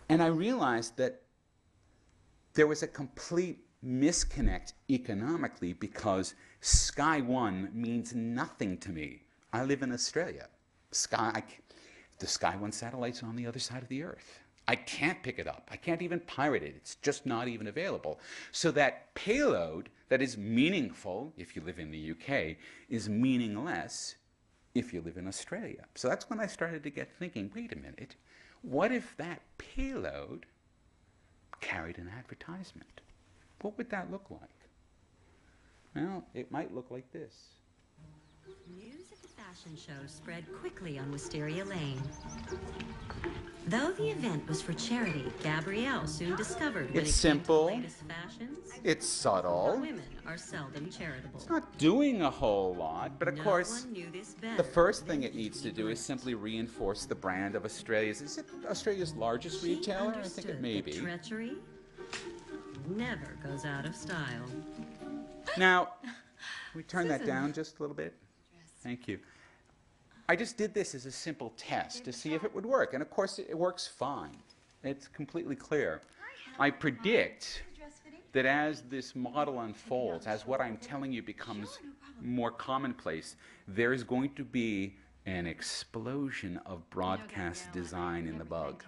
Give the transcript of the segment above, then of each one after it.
And I realized that there was a complete misconnect economically because Sky One means nothing to me. I live in Australia. The Sky One satellite's on the other side of the Earth. I can't pick it up. I can't even pirate it. It's just not even available. So that payload that is meaningful if you live in the UK is meaningless if you live in Australia. So that's when I started to get thinking, wait a minute, what if that payload carried an advertisement? What would that look like? Well, it might look like this. News of the fashion show spread quickly on Wisteria Lane. Though the event was for charity, Gabrielle soon discovered when It's it simple. came to latest fashions, It's subtle. women are seldom charitable. It's not doing a whole lot, but of course, one knew this better the first thing than it needs to Vicky do is Brent. simply reinforce the brand of Australia's. Is it Australia's largest She retailer? I think it understood may that be. treachery never goes out of style. Now, can we turn that down just a little bit? Thank you. I just did this as a simple test to see if it would work, and of course it works fine. It's completely clear. I predict that as this model unfolds, as what I'm telling you becomes more commonplace, there is going to be an explosion of broadcast design in the bug.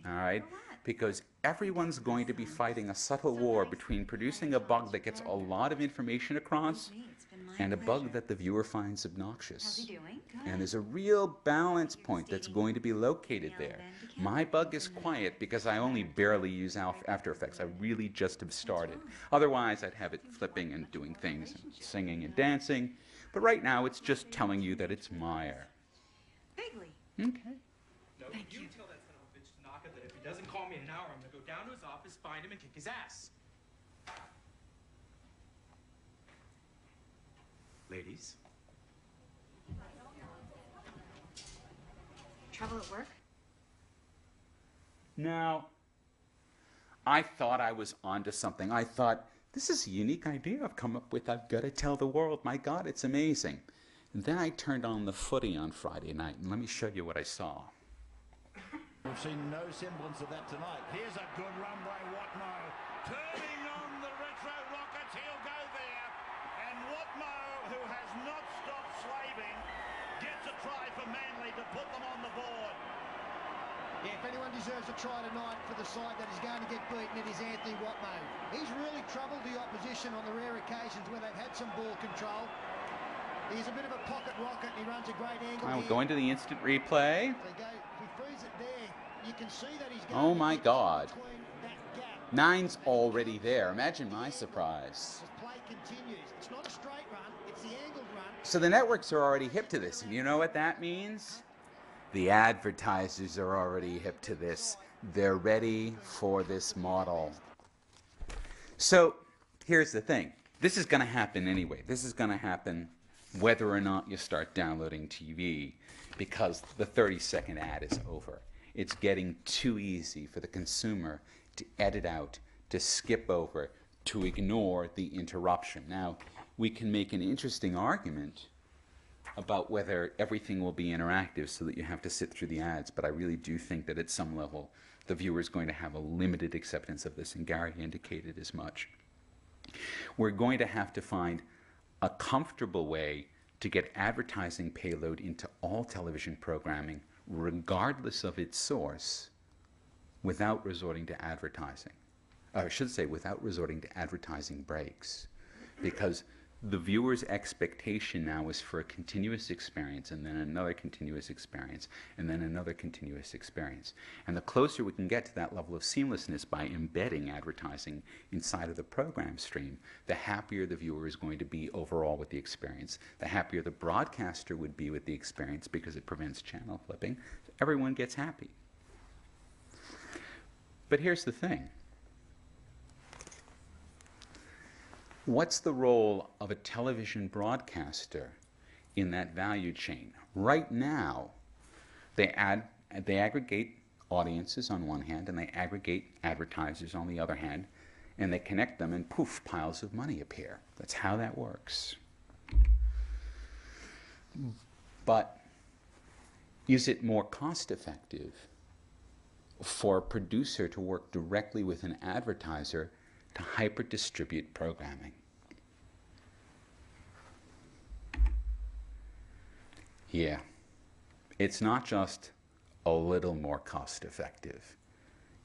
All right? Because everyone's going to be fighting a subtle war between producing a bug that gets a lot of information across and a bug that the viewer finds obnoxious. And there's a real balance point that's going to be located there. My bug is quiet because I only barely use After Effects. I really just have started. Otherwise, I'd have it flipping and doing things, and singing and dancing. But right now, it's just telling you that it's Meyer. Bigly. Okay. No, you tell that son of a bitch Tanaka that if he doesn't call me in an hour, I'm going to go down to his office, find him, and kick his ass. Ladies. Trouble at work? Now, I thought I was onto something. I thought, this is a unique idea I've come up with. I've got to tell the world. My God, it's amazing. And then I turned on the footy on Friday night, and let me show you what I saw. We've seen no semblance of that tonight. Here's a good run by Watmo. Turning on the retro rockets, he'll go there. And Watmo, who has not stopped slaving, gets a try for Manly to put them on the board. Yeah, if anyone deserves a try tonight for the side that is going to get beaten, it is Anthony Watmo. He's really troubled the opposition on the rare occasions where they've had some ball control. He's a bit of a pocket rocket, and he runs a great angle I'll here. go into the instant replay. If he frees it there, you can see that he's going Oh my to God. between that gap. 9's already there. Imagine my surprise. As play continues, it's not a straight run, it's the angled run. So the networks are already hip to this, and you know what that means? The advertisers are already hip to this. They're ready for this model. So here's the thing. This is going to happen anyway. This is going to happen whether or not you start downloading TV, because the 30-second ad is over. It's getting too easy for the consumer to edit out, to skip over, to ignore the interruption. Now, we can make an interesting argument about whether everything will be interactive so that you have to sit through the ads, but I really do think that at some level the viewer is going to have a limited acceptance of this, and Gary indicated as much. We're going to have to find a comfortable way to get advertising payload into all television programming, regardless of its source, without resorting to advertising. Or I should say, without resorting to advertising breaks. Because the viewer's expectation now is for a continuous experience, and then another continuous experience, and then another continuous experience. And the closer we can get to that level of seamlessness by embedding advertising inside of the program stream, the happier the viewer is going to be overall with the experience, the happier the broadcaster would be with the experience because it prevents channel flipping. Everyone gets happy. But here's the thing. What's the role of a television broadcaster in that value chain? Right now, they aggregate audiences on one hand, and they aggregate advertisers on the other hand, and they connect them, and poof, piles of money appear. That's how that works. But is it more cost effective for a producer to work directly with an advertiser to hyper-distribute programming. Yeah, it's not just a little more cost-effective.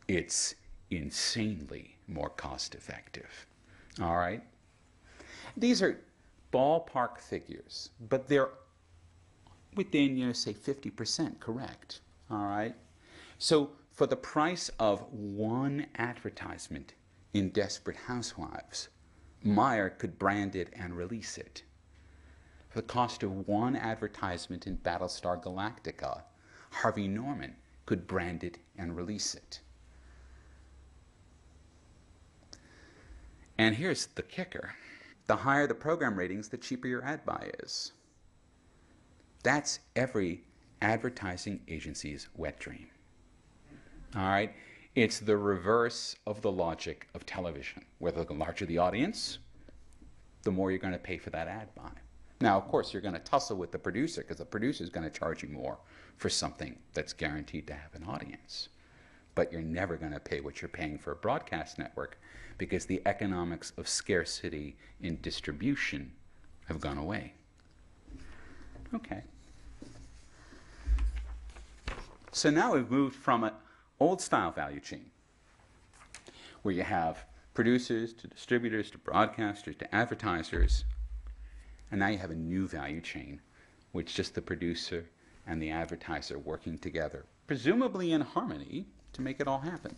It's insanely more cost-effective. All right? These are ballpark figures, but they're within, say 50% correct. All right? So for the price of one advertisement in Desperate Housewives, Meyer could brand it and release it. For the cost of one advertisement in Battlestar Galactica, Harvey Norman could brand it and release it. And here's the kicker. The higher the program ratings, the cheaper your ad buy is. That's every advertising agency's wet dream. All right? It's the reverse of the logic of television, where the larger the audience, the more you're going to pay for that ad buy. Now, of course, you're going to tussle with the producer because the producer is going to charge you more for something that's guaranteed to have an audience. But you're never going to pay what you're paying for a broadcast network because the economics of scarcity in distribution have gone away. Okay. So now we've moved from an old-style value chain where you have producers to distributors to broadcasters to advertisers, and now you have a new value chain, which just the producer and the advertiser working together, presumably in harmony, to make it all happen.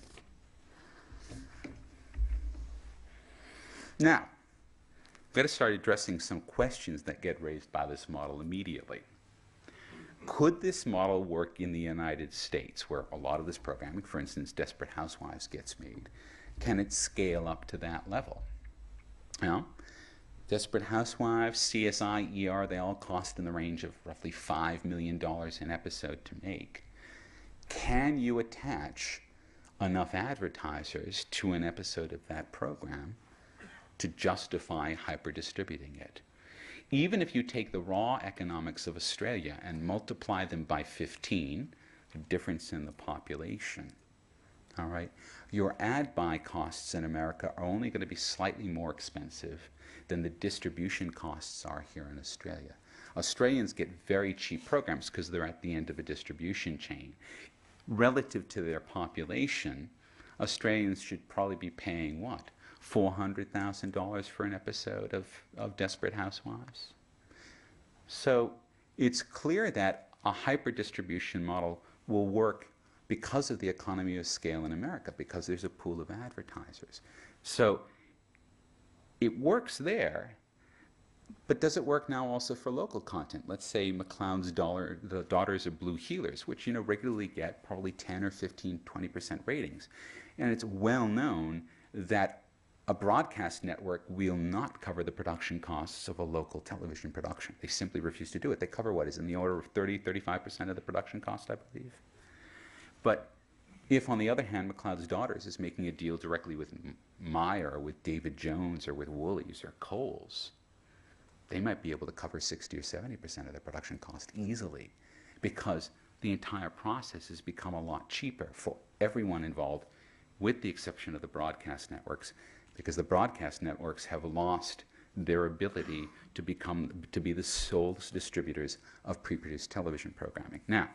Now, we've got to start addressing some questions that get raised by this model immediately. Could this model work in the United States, where a lot of this programming, for instance, Desperate Housewives, gets made? Can it scale up to that level? Well, Desperate Housewives, CSI, ER, they all cost in the range of roughly $5 million an episode to make. Can you attach enough advertisers to an episode of that program to justify hyper-distributing it? Even if you take the raw economics of Australia and multiply them by 15, the difference in the population, all right, your ad buy costs in America are only going to be slightly more expensive than the distribution costs are here in Australia. Australians get very cheap programs because they're at the end of a distribution chain. Relative to their population, Australians should probably be paying what? $400,000 for an episode of Desperate Housewives? So it's clear that a hyper-distribution model will work because of the economy of scale in America, because there's a pool of advertisers. So it works there, but does it work now also for local content? Let's say McCloud's The Daughters of Blue Heelers, which regularly get probably 10 or 15, 20% ratings. And it's well known that a broadcast network will not cover the production costs of a local television production. They simply refuse to do it. They cover what is in the order of 30, 35% of the production cost, I believe. But if, on the other hand, McCloud's Daughters is making a deal directly with Meyer or with David Jones or with Woolies or Kohl's, they might be able to cover 60 or 70% of their production cost easily, because the entire process has become a lot cheaper for everyone involved, with the exception of the broadcast networks, because the broadcast networks have lost their ability to be the sole distributors of pre-produced television programming. Now,